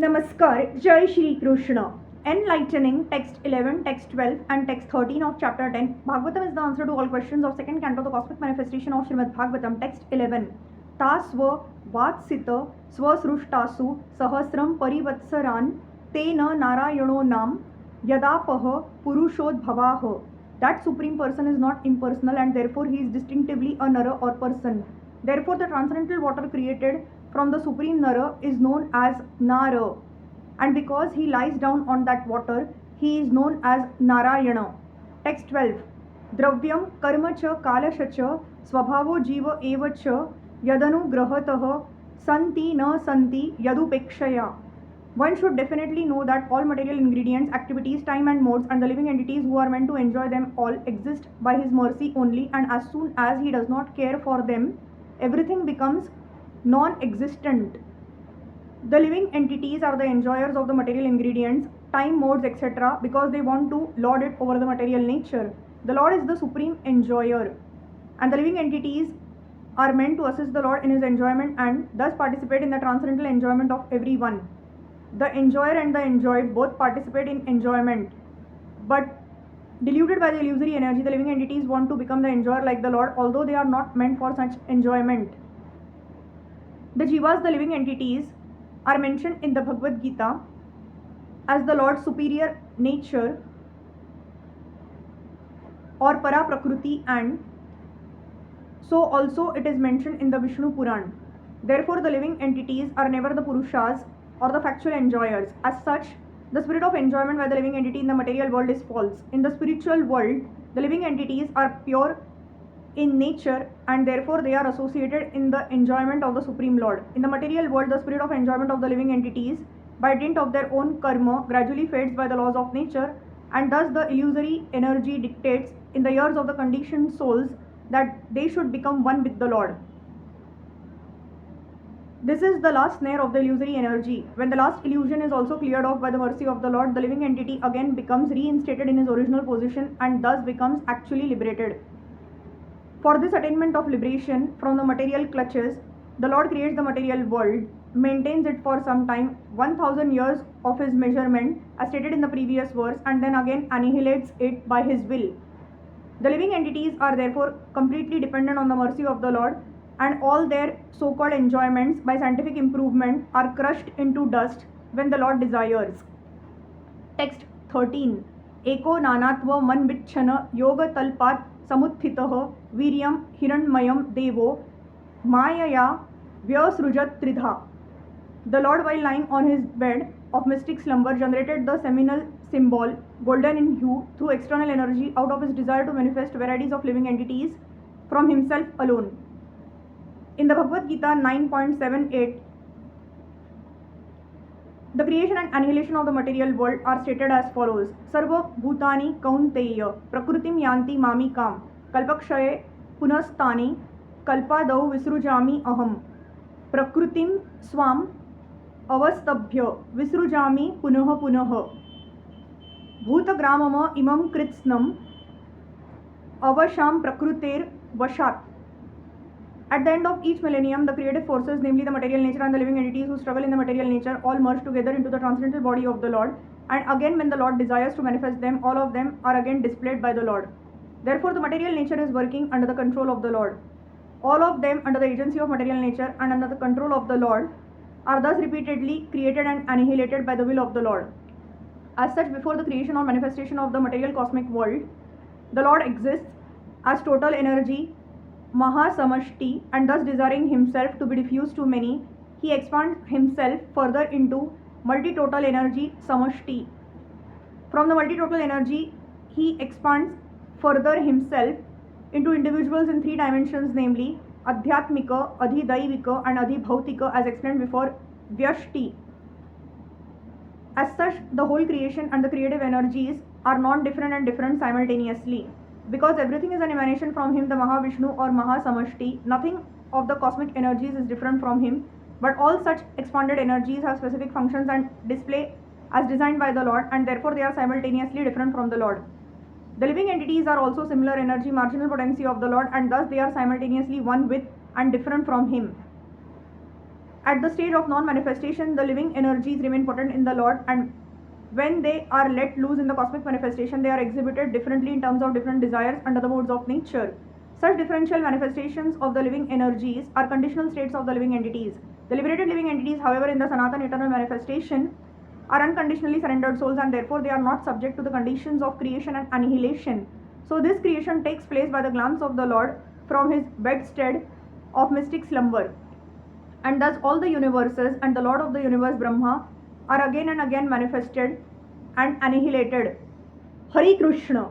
Namaskar, Jai Shri Krishna. Enlightening text 11, text 12, and text 13 of chapter 10. Bhagavatam is the answer to all questions of second canto, the cosmic manifestation of Srimad Bhagavatam. Text 11. Tasva vatsita swasrushtasu sahasram parivatsaran tena narayano nam yadapaha purushod. That supreme person is not impersonal and therefore he is distinctively a Nara or person. Therefore, the transcendental water created from the supreme Nara is known as Nara, and because he lies down on that water, he is known as Narayana. Text 12. Dravyam karma cha kalasha cha svabhavo jiva eva cha yadanu grahatah santi na santi yadupekshaya. One should definitely know that all material ingredients, activities, time and modes, and the living entities who are meant to enjoy them all exist by his mercy only, and as soon as he does not care for them, everything becomes non-existent. The living entities are the enjoyers of the material ingredients, time, modes, etc. because they want to lord it over the material nature. The Lord is the supreme enjoyer, and the living entities are meant to assist the Lord in his enjoyment and thus participate in the transcendental enjoyment of everyone. The enjoyer and the enjoyed both participate in enjoyment, but deluded by the illusory energy, the living entities want to become the enjoyer like the Lord, although they are not meant for such enjoyment. The Jivas, the living entities, are mentioned in the Bhagavad Gita as the Lord's superior nature or Para Prakriti, and so also it is mentioned in the Vishnu Puran. Therefore, the living entities are never the Purushas or the factual enjoyers. As such, the spirit of enjoyment by the living entity in the material world is false. In the spiritual world, the living entities are pure in nature and therefore they are associated in the enjoyment of the Supreme Lord. In the material world, the spirit of enjoyment of the living entities by dint of their own karma gradually fades by the laws of nature, and thus the illusory energy dictates in the ears of the conditioned souls that they should become one with the Lord. This is the last snare of the illusory energy. When the last illusion is also cleared off by the mercy of the Lord, the living entity again becomes reinstated in his original position and thus becomes actually liberated. For this attainment of liberation from the material clutches, the Lord creates the material world, maintains it for some time, 1000 years of his measurement as stated in the previous verse, and then again annihilates it by his will. The living entities are therefore completely dependent on the mercy of the Lord, and all their so-called enjoyments by scientific improvement are crushed into dust when the Lord desires. Text 13. Eko nanatva man vichchana yoga talpat samuthitah viryam hiranmayam devo mayaya vyasrujat tridha. The Lord, while lying on his bed of mystic slumber, generated the seminal symbol, golden in hue, through external energy out of his desire to manifest varieties of living entities from himself alone. In the Bhagavad Gita 9.78, the creation and annihilation of the material world are stated as follows. Sarva bhutani kaunteya prakrutim yanti mamikam kalpakshaye punastani kalpadau visrujami aham prakrutim swam avastabhya visrujami punah punah bhutagramama imam kritsnam avasham prakrutir vashat. At the end of each millennium, the creative forces, namely the material nature and the living entities who struggle in the material nature, all merge together into the transcendental body of the Lord, and again when the Lord desires to manifest them, all of them are again displayed by the Lord. Therefore, the material nature is working under the control of the Lord. All of them under the agency of material nature and under the control of the Lord are thus repeatedly created and annihilated by the will of the Lord. As such, before the creation or manifestation of the material cosmic world, the Lord exists as total energy, Mahasamashti, and thus desiring himself to be diffused to many, he expands himself further into multi-total energy, Samashti. From the multi-total energy, he expands further himself into individuals in three dimensions, namely Adhyatmika, Adhidaivika, and Adhibhautika, as explained before, Vyashti. As such, the whole creation and the creative energies are non-different and different simultaneously. Because everything is an emanation from him, the Mahavishnu or Mahasamashti, nothing of the cosmic energies is different from him, but all such expanded energies have specific functions and display as designed by the Lord, and therefore they are simultaneously different from the Lord. The living entities are also similar energy, marginal potency of the Lord, and thus they are simultaneously one with and different from him. At the stage of non-manifestation, the living energies remain potent in the Lord, and when they are let loose in the cosmic manifestation, they are exhibited differently in terms of different desires under the modes of nature. Such differential manifestations of the living energies are conditional states of the living entities. The liberated living entities, however, in the Sanatan eternal manifestation, are unconditionally surrendered souls, and therefore they are not subject to the conditions of creation and annihilation. So this creation takes place by the glance of the Lord from his bedstead of mystic slumber. And thus all the universes and the Lord of the universe Brahma are again and again manifested and annihilated. Hari Krishna.